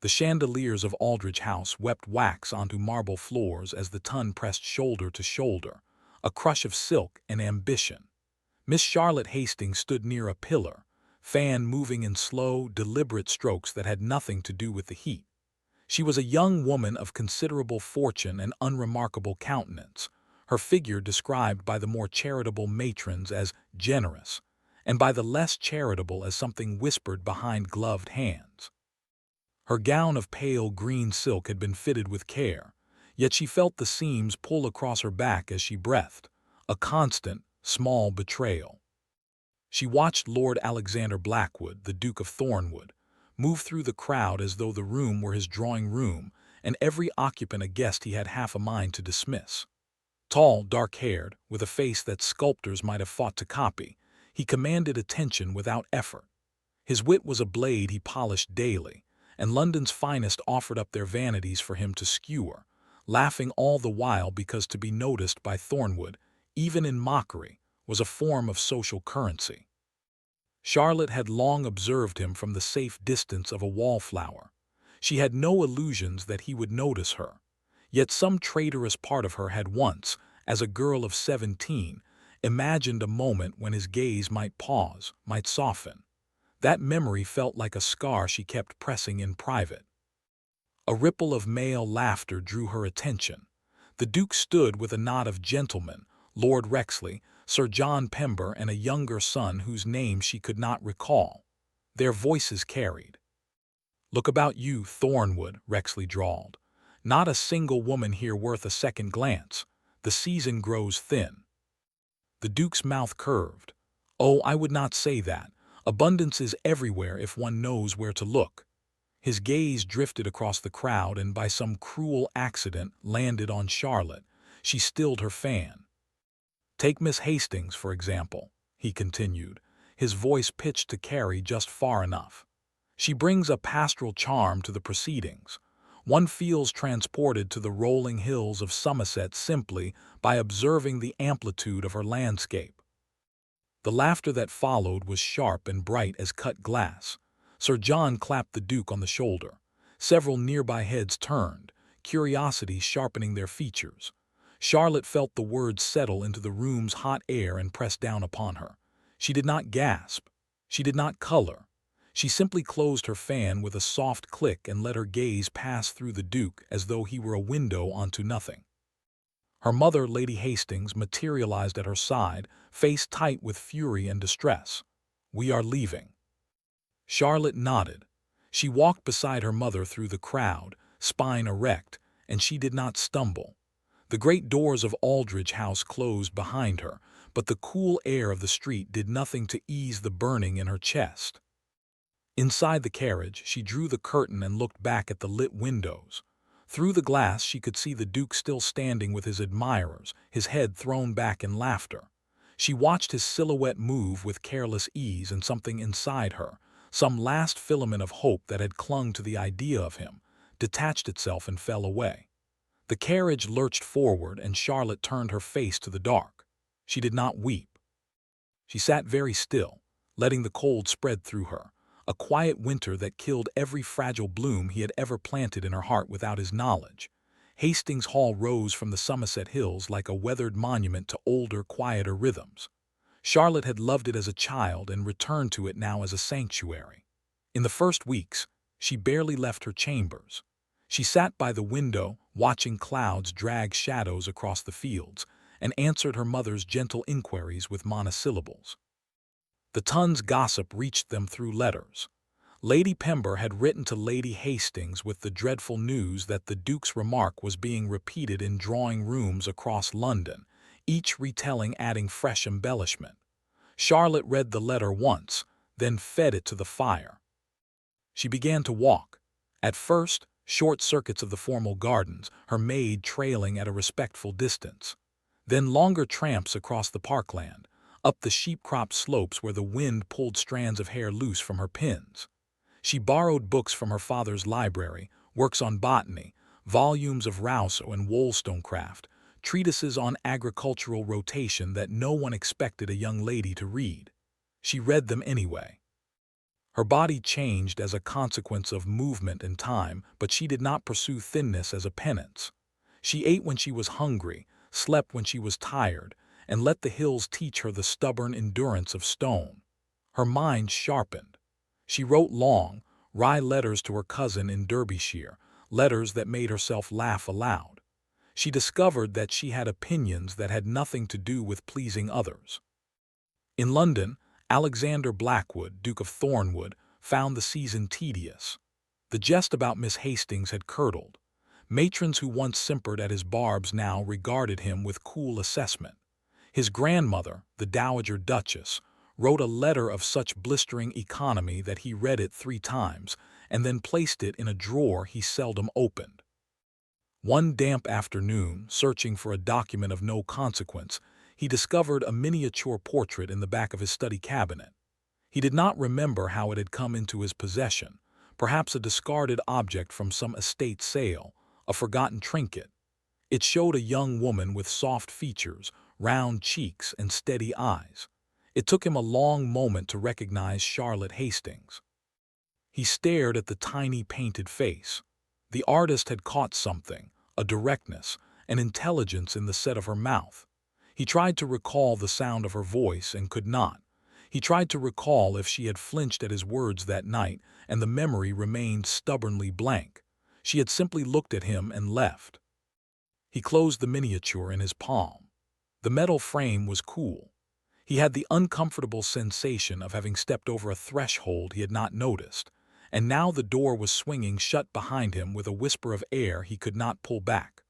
The chandeliers of Aldrich House wept wax onto marble floors as the ton pressed shoulder to shoulder, a crush of silk and ambition. Miss Charlotte Hastings stood near a pillar, fan moving in slow, deliberate strokes that had nothing to do with the heat. She was a young woman of considerable fortune and unremarkable countenance, her figure described by the more charitable matrons as generous, and by the less charitable as something whispered behind gloved hands. Her gown of pale green silk had been fitted with care, yet she felt the seams pull across her back as she breathed, a constant, small betrayal. She watched Lord Alexander Blackwood, the Duke of Thornwood, move through the crowd as though the room were his drawing-room, and every occupant a guest he had half a mind to dismiss. Tall, dark-haired, with a face that sculptors might have fought to copy, he commanded attention without effort. His wit was a blade he polished daily, and London's finest offered up their vanities for him to skewer, laughing all the while because to be noticed by Thornwood, even in mockery, was a form of social currency. Charlotte had long observed him from the safe distance of a wallflower. She had no illusions that he would notice her. Yet some traitorous part of her had once, as a girl of 17, imagined a moment when his gaze might pause, might soften. That memory felt like a scar she kept pressing in private. A ripple of male laughter drew her attention. The Duke stood with a knot of gentlemen, Lord Rexley, Sir John Pember, and a younger son whose name she could not recall. Their voices carried. "Look about you, Thornwood," Rexley drawled. "Not a single woman here worth a second glance. The season grows thin." The Duke's mouth curved. "Oh, I would not say that. Abundance is everywhere if one knows where to look." His gaze drifted across the crowd and by some cruel accident landed on Charlotte. She stilled her fan. "Take Miss Hastings, for example," he continued, his voice pitched to carry just far enough. "She brings a pastoral charm to the proceedings. One feels transported to the rolling hills of Somerset simply by observing the amplitude of her landscape." The laughter that followed was sharp and bright as cut glass. Sir John clapped the Duke on the shoulder. Several nearby heads turned, curiosity sharpening their features. Charlotte felt the words settle into the room's hot air and press down upon her. She did not gasp. She did not color. She simply closed her fan with a soft click and let her gaze pass through the Duke as though he were a window onto nothing. Her mother, Lady Hastings, materialized at her side, face tight with fury and distress. "We are leaving." Charlotte nodded. She walked beside her mother through the crowd, spine erect, and she did not stumble. The great doors of Aldrich House closed behind her, but the cool air of the street did nothing to ease the burning in her chest. Inside the carriage, she drew the curtain and looked back at the lit windows. Through the glass she could see the Duke still standing with his admirers, his head thrown back in laughter. She watched his silhouette move with careless ease, and something inside her, some last filament of hope that had clung to the idea of him, detached itself and fell away. The carriage lurched forward and Charlotte turned her face to the dark. She did not weep. She sat very still, letting the cold spread through her, a quiet winter that killed every fragile bloom he had ever planted in her heart without his knowledge. Hastings Hall rose from the Somerset hills like a weathered monument to older, quieter rhythms. Charlotte had loved it as a child and returned to it now as a sanctuary. In the first weeks, she barely left her chambers. She sat by the window, watching clouds drag shadows across the fields, and answered her mother's gentle inquiries with monosyllables. The Ton's gossip reached them through letters. Lady Pember had written to Lady Hastings with the dreadful news that the Duke's remark was being repeated in drawing-rooms across London, each retelling adding fresh embellishment. Charlotte read the letter once, then fed it to the fire. She began to walk. At first, short circuits of the formal gardens, her maid trailing at a respectful distance. Then longer tramps across the parkland, up the sheep-cropped slopes where the wind pulled strands of hair loose from her pins. She borrowed books from her father's library, works on botany, volumes of Rousseau and Wollstonecraft, treatises on agricultural rotation that no one expected a young lady to read. She read them anyway. Her body changed as a consequence of movement and time, but she did not pursue thinness as a penance. She ate when she was hungry, slept when she was tired, and let the hills teach her the stubborn endurance of stone. Her mind sharpened. She wrote long, wry letters to her cousin in Derbyshire, letters that made herself laugh aloud. She discovered that she had opinions that had nothing to do with pleasing others. In London, Alexander Blackwood, Duke of Thornwood, found the season tedious. The jest about Miss Hastings had curdled. Matrons who once simpered at his barbs now regarded him with cool assessment. His grandmother, the Dowager Duchess, wrote a letter of such blistering economy that he read it 3 times and then placed it in a drawer he seldom opened. One damp afternoon, searching for a document of no consequence, he discovered a miniature portrait in the back of his study cabinet. He did not remember how it had come into his possession, perhaps a discarded object from some estate sale, a forgotten trinket. It showed a young woman with soft features, round cheeks, and steady eyes. It took him a long moment to recognize Charlotte Hastings. He stared at the tiny painted face. The artist had caught something, a directness, an intelligence in the set of her mouth. He tried to recall the sound of her voice and could not. He tried to recall if she had flinched at his words that night, and the memory remained stubbornly blank. She had simply looked at him and left. He closed the miniature in his palm. The metal frame was cool. He had the uncomfortable sensation of having stepped over a threshold he had not noticed, and now the door was swinging shut behind him with a whisper of air he could not pull back.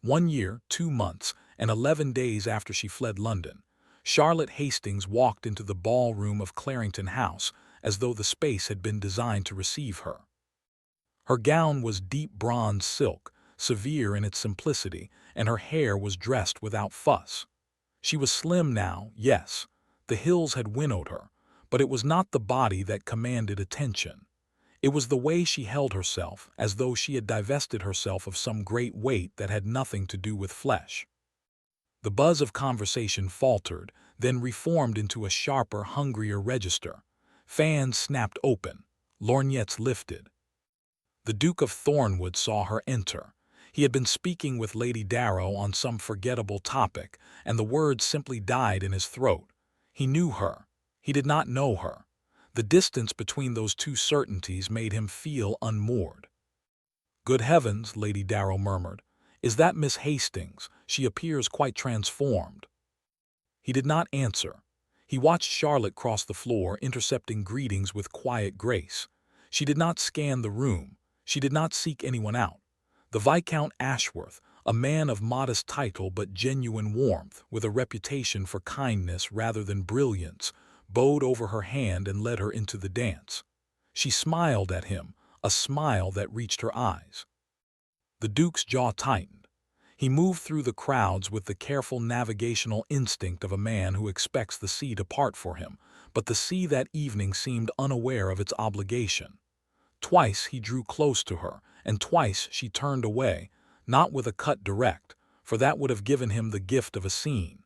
1 year, 2 months, and 11 days after she fled London, Charlotte Hastings walked into the ballroom of Clarendon House as though the space had been designed to receive her. Her gown was deep bronze silk, severe in its simplicity, and her hair was dressed without fuss. She was slim now, yes, the hills had winnowed her, but it was not the body that commanded attention. It was the way she held herself, as though she had divested herself of some great weight that had nothing to do with flesh. The buzz of conversation faltered, then reformed into a sharper, hungrier register. Fans snapped open, lorgnettes lifted. The Duke of Thornwood saw her enter. He had been speaking with Lady Darrow on some forgettable topic, and the words simply died in his throat. He knew her. He did not know her. The distance between those two certainties made him feel unmoored. "Good heavens," Lady Darrow murmured. "Is that Miss Hastings? She appears quite transformed." He did not answer. He watched Charlotte cross the floor, intercepting greetings with quiet grace. She did not scan the room. She did not seek anyone out. The Viscount Ashworth, a man of modest title but genuine warmth, with a reputation for kindness rather than brilliance, bowed over her hand and led her into the dance. She smiled at him, a smile that reached her eyes. The Duke's jaw tightened. He moved through the crowds with the careful navigational instinct of a man who expects the sea to part for him, but the sea that evening seemed unaware of its obligation. Twice he drew close to her, and twice she turned away, not with a cut direct, for that would have given him the gift of a scene.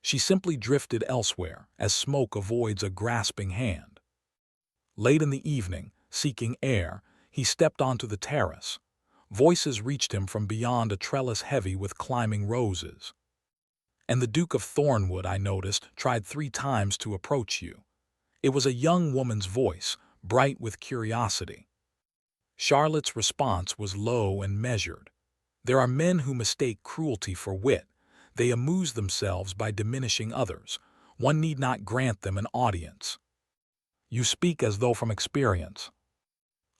She simply drifted elsewhere, as smoke avoids a grasping hand. Late in the evening, seeking air, he stepped onto the terrace. Voices reached him from beyond a trellis heavy with climbing roses. "And the Duke of Thornwood, I noticed, tried 3 times to approach you." It was a young woman's voice, bright with curiosity. Charlotte's response was low and measured. There are men who mistake cruelty for wit. They amuse themselves by diminishing others. One need not grant them an audience. "You speak as though from experience."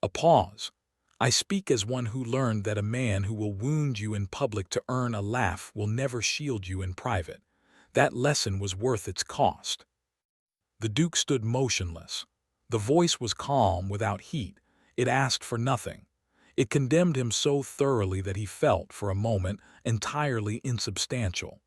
A pause. "I speak as one who learned that a man who will wound you in public to earn a laugh will never shield you in private. That lesson was worth its cost." The Duke stood motionless. The voice was calm, without heat. It asked for nothing. It condemned him so thoroughly that he felt, for a moment, entirely insubstantial.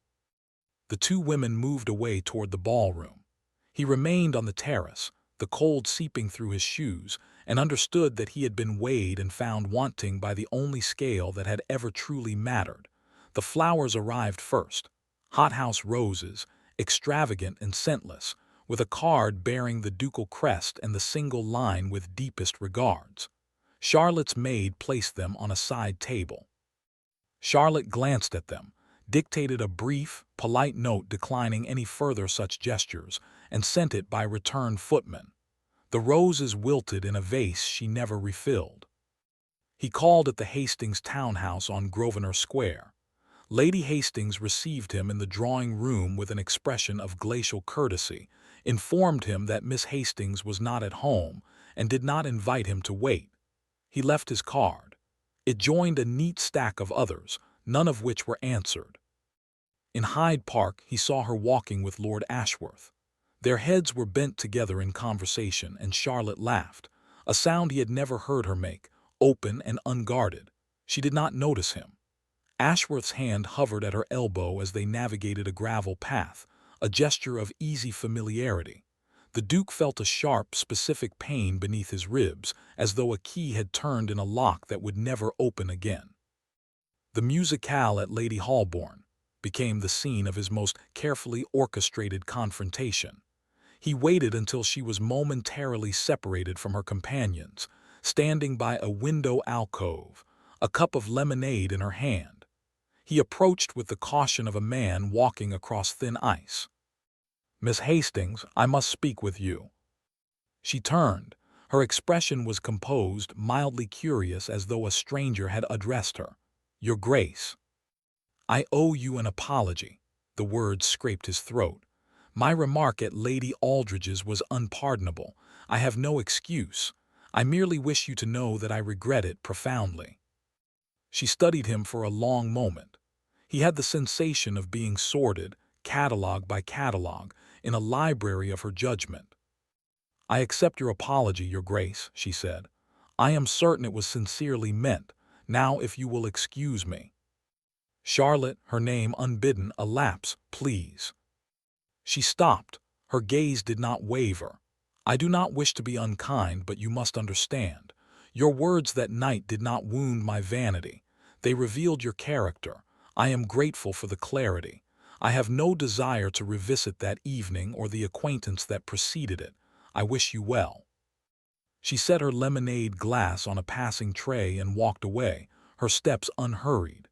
The 2 women moved away toward the ballroom. He remained on the terrace, the cold seeping through his shoes, and understood that he had been weighed and found wanting by the only scale that had ever truly mattered. The flowers arrived first. Hothouse roses, extravagant and scentless, with a card bearing the ducal crest and the single line "with deepest regards." Charlotte's maid placed them on a side table. Charlotte glanced at them, dictated a brief, polite note declining any further such gestures, and sent it by return footman. The roses wilted in a vase she never refilled. He called at the Hastings townhouse on Grosvenor Square. Lady Hastings received him in the drawing-room with an expression of glacial courtesy, informed him that Miss Hastings was not at home, and did not invite him to wait. He left his card. It joined a neat stack of others, none of which were answered. In Hyde Park he saw her walking with Lord Ashworth. Their heads were bent together in conversation, and Charlotte laughed, a sound he had never heard her make, open and unguarded. She did not notice him. Ashworth's hand hovered at her elbow as they navigated a gravel path, a gesture of easy familiarity. The Duke felt a sharp, specific pain beneath his ribs, as though a key had turned in a lock that would never open again. The musicale at Lady Holborn became the scene of his most carefully orchestrated confrontation. He waited until she was momentarily separated from her companions, standing by a window alcove, a cup of lemonade in her hand. He approached with the caution of a man walking across thin ice. "Miss Hastings, I must speak with you." She turned. Her expression was composed, mildly curious, as though a stranger had addressed her. "Your Grace." "I owe you an apology." The words scraped his throat. "My remark at Lady Aldridge's was unpardonable. I have no excuse. I merely wish you to know that I regret it profoundly." She studied him for a long moment. He had the sensation of being sorted, catalogue by catalogue, in a library of her judgment. "I accept your apology, Your Grace," she said. "I am certain it was sincerely meant. Now, if you will excuse me." "Charlotte," her name unbidden, "elapse, please." She stopped. Her gaze did not waver. "I do not wish to be unkind, but you must understand. Your words that night did not wound my vanity. They revealed your character. I am grateful for the clarity. I have no desire to revisit that evening or the acquaintance that preceded it. I wish you well." She set her lemonade glass on a passing tray and walked away, her steps unhurried.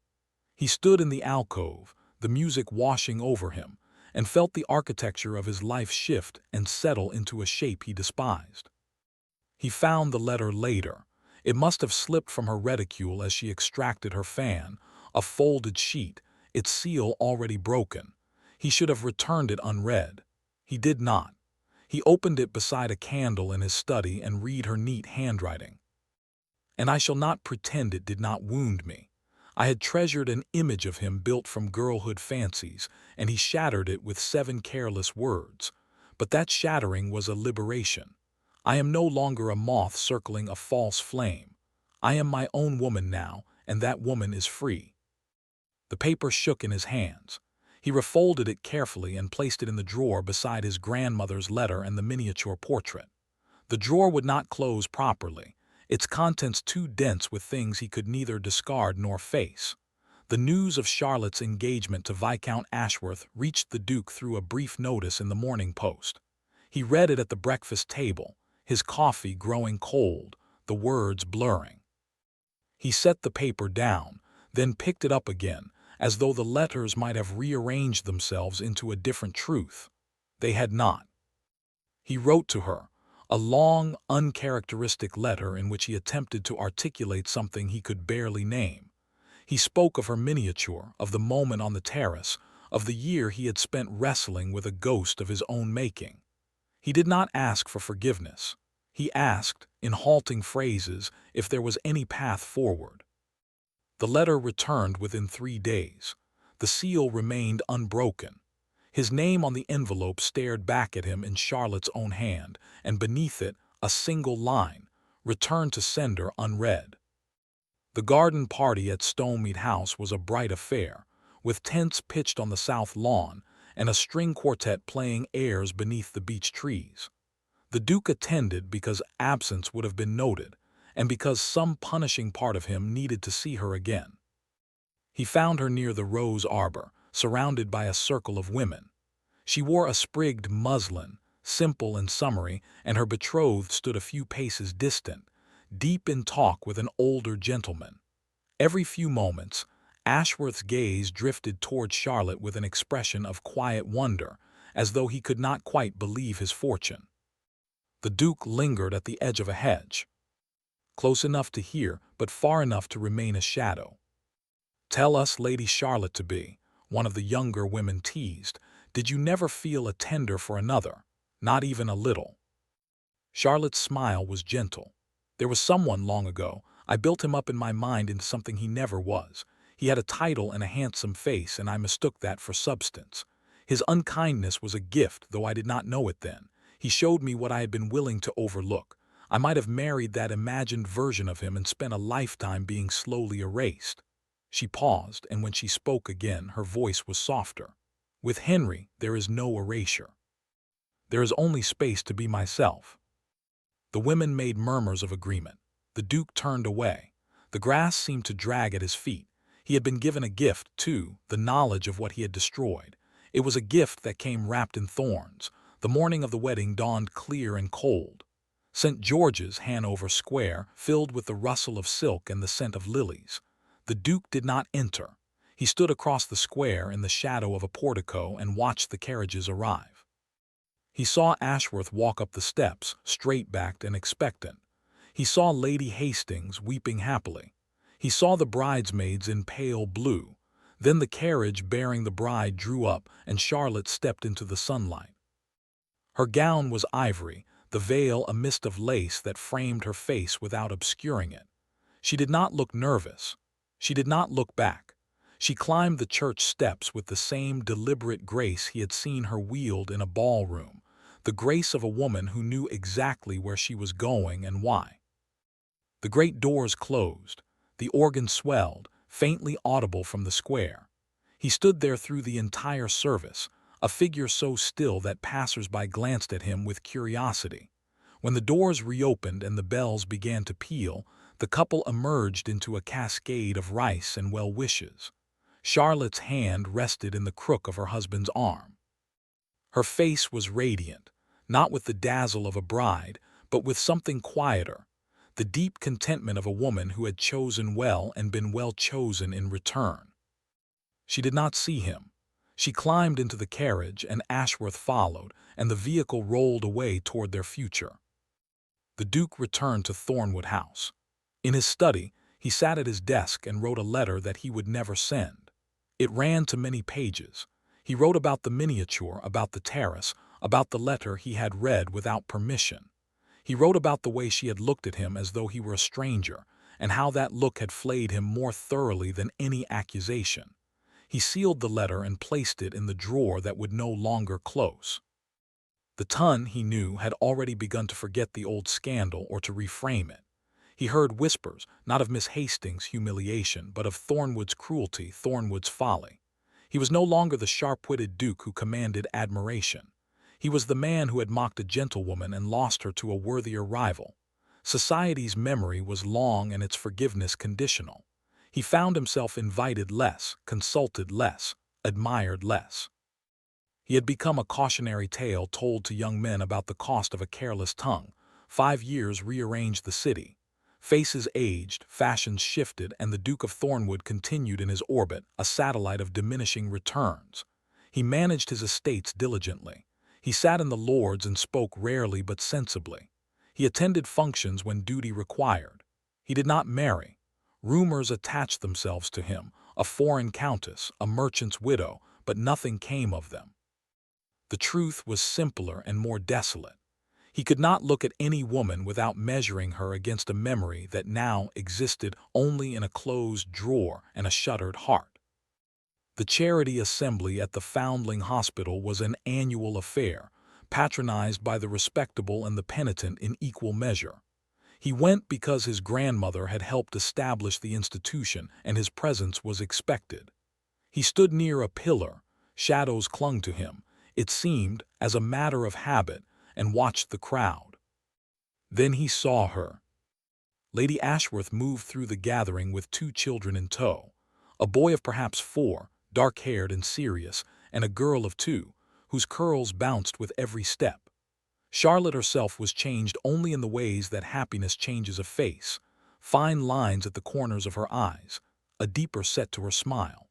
He stood in the alcove, the music washing over him, and felt the architecture of his life shift and settle into a shape he despised. He found the letter later. It must have slipped from her reticule as she extracted her fan, a folded sheet, its seal already broken. He should have returned it unread. He did not. He opened it beside a candle in his study and read her neat handwriting. "And I shall not pretend it did not wound me. I had treasured an image of him built from girlhood fancies, and he shattered it with 7 careless words. But that shattering was a liberation. I am no longer a moth circling a false flame. I am my own woman now, and that woman is free." The paper shook in his hands. He refolded it carefully and placed it in the drawer beside his grandmother's letter and the miniature portrait. The drawer would not close properly, its contents too dense with things he could neither discard nor face. The news of Charlotte's engagement to Viscount Ashworth reached the Duke through a brief notice in the Morning Post. He read it at the breakfast table, his coffee growing cold, the words blurring. He set the paper down, then picked it up again, as though the letters might have rearranged themselves into a different truth. They had not. He wrote to her, a long, uncharacteristic letter in which he attempted to articulate something he could barely name. He spoke of her miniature, of the moment on the terrace, of the year he had spent wrestling with a ghost of his own making. He did not ask for forgiveness. He asked, in halting phrases, if there was any path forward. The letter returned within 3 days. The seal remained unbroken. His name on the envelope stared back at him in Charlotte's own hand, and beneath it, a single line, "Return to sender unread." The garden party at Stonemead House was a bright affair, with tents pitched on the south lawn, and a string quartet playing airs beneath the beech trees. The Duke attended because absence would have been noted, and because some punishing part of him needed to see her again. He found her near the rose arbor, surrounded by a circle of women. She wore a sprigged muslin, simple and summary, and her betrothed stood a few paces distant, deep in talk with an older gentleman. Every few moments, Ashworth's gaze drifted toward Charlotte with an expression of quiet wonder, as though he could not quite believe his fortune. The Duke lingered at the edge of a hedge, close enough to hear, but far enough to remain a shadow. "Tell us, Lady Charlotte to be," one of the younger women teased, "did you never feel a tender for another, not even a little?" Charlotte's smile was gentle. "There was someone long ago. I built him up in my mind into something he never was. He had a title and a handsome face, and I mistook that for substance. His unkindness was a gift, though I did not know it then. He showed me what I had been willing to overlook. I might have married that imagined version of him and spent a lifetime being slowly erased." She paused, and when she spoke again, her voice was softer. "With Henry, there is no erasure. There is only space to be myself." The women made murmurs of agreement. The Duke turned away. The grass seemed to drag at his feet. He had been given a gift, too, the knowledge of what he had destroyed. It was a gift that came wrapped in thorns. The morning of the wedding dawned clear and cold. St. George's, Hanover Square, filled with the rustle of silk and the scent of lilies. The Duke did not enter. He stood across the square in the shadow of a portico and watched the carriages arrive. He saw Ashworth walk up the steps, straight-backed and expectant. He saw Lady Hastings weeping happily. He saw the bridesmaids in pale blue. Then the carriage bearing the bride drew up, and Charlotte stepped into the sunlight. Her gown was ivory, the veil a mist of lace that framed her face without obscuring it. She did not look nervous. She did not look back. She climbed the church steps with the same deliberate grace he had seen her wield in a ballroom, the grace of a woman who knew exactly where she was going and why. The great doors closed. The organ swelled, faintly audible from the square. He stood there through the entire service, a figure so still that passers-by glanced at him with curiosity. When the doors reopened and the bells began to peal, the couple emerged into a cascade of rice and well wishes. Charlotte's hand rested in the crook of her husband's arm. Her face was radiant, not with the dazzle of a bride, but with something quieter, the deep contentment of a woman who had chosen well and been well chosen in return. She did not see him. She climbed into the carriage, and Ashworth followed, and the vehicle rolled away toward their future. The Duke returned to Thornwood House. In his study, he sat at his desk and wrote a letter that he would never send. It ran to many pages. He wrote about the miniature, about the terrace, about the letter he had read without permission. He wrote about the way she had looked at him as though he were a stranger, and how that look had flayed him more thoroughly than any accusation. He sealed the letter and placed it in the drawer that would no longer close. The Ton, he knew, had already begun to forget the old scandal or to reframe it. He heard whispers, not of Miss Hastings' humiliation, but of Thornwood's cruelty, Thornwood's folly. He was no longer the sharp-witted Duke who commanded admiration. He was the man who had mocked a gentlewoman and lost her to a worthier rival. Society's memory was long and its forgiveness conditional. He found himself invited less, consulted less, admired less. He had become a cautionary tale told to young men about the cost of a careless tongue. 5 years rearranged the city. Faces aged, fashions shifted, and the Duke of Thornwood continued in his orbit, a satellite of diminishing returns. He managed his estates diligently. He sat in the Lords and spoke rarely but sensibly. He attended functions when duty required. He did not marry. Rumors attached themselves to him, a foreign countess, a merchant's widow, but nothing came of them. The truth was simpler and more desolate. He could not look at any woman without measuring her against a memory that now existed only in a closed drawer and a shuttered heart. The charity assembly at the Foundling Hospital was an annual affair, patronized by the respectable and the penitent in equal measure. He went because his grandmother had helped establish the institution and his presence was expected. He stood near a pillar. Shadows clung to him, it seemed, as a matter of habit, and watched the crowd. Then he saw her. Lady Ashworth moved through the gathering with 2 children in tow, a boy of perhaps 4, dark-haired and serious, and a girl of 2, whose curls bounced with every step. Charlotte herself was changed only in the ways that happiness changes a face: fine lines at the corners of her eyes, a deeper set to her smile.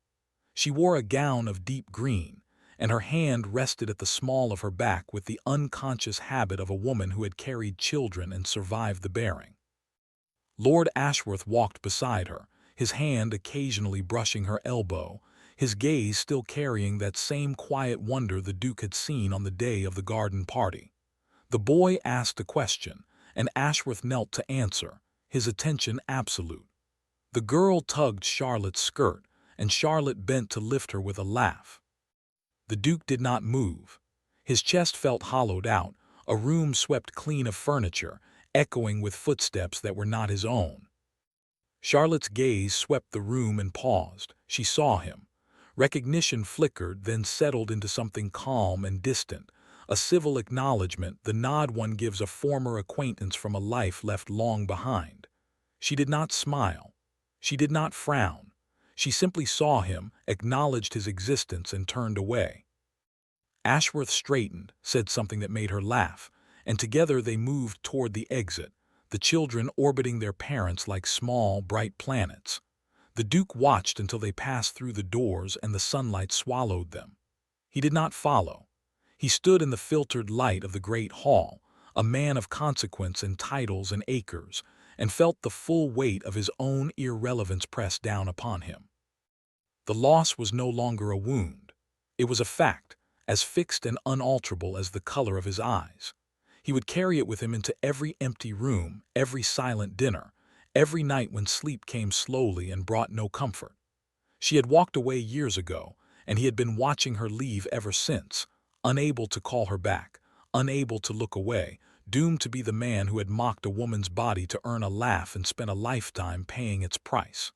She wore a gown of deep green, and her hand rested at the small of her back with the unconscious habit of a woman who had carried children and survived the bearing. Lord Ashworth walked beside her, his hand occasionally brushing her elbow, his gaze still carrying that same quiet wonder the Duke had seen on the day of the garden party. The boy asked a question, and Ashworth knelt to answer, his attention absolute. The girl tugged Charlotte's skirt, and Charlotte bent to lift her with a laugh. The Duke did not move. His chest felt hollowed out, a room swept clean of furniture, echoing with footsteps that were not his own. Charlotte's gaze swept the room and paused. She saw him. Recognition flickered, then settled into something calm and distant, a civil acknowledgement, the nod one gives a former acquaintance from a life left long behind. She did not smile. She did not frown. She simply saw him, acknowledged his existence, and turned away. Ashworth straightened, said something that made her laugh, and together they moved toward the exit, the children orbiting their parents like small, bright planets. The Duke watched until they passed through the doors and the sunlight swallowed them. He did not follow. He stood in the filtered light of the great hall, a man of consequence and titles and acres, and felt the full weight of his own irrelevance press down upon him. The loss was no longer a wound. It was a fact, as fixed and unalterable as the color of his eyes. He would carry it with him into every empty room, every silent dinner, every night when sleep came slowly and brought no comfort. She had walked away years ago, and he had been watching her leave ever since, unable to call her back, unable to look away, doomed to be the man who had mocked a woman's body to earn a laugh and spent a lifetime paying its price.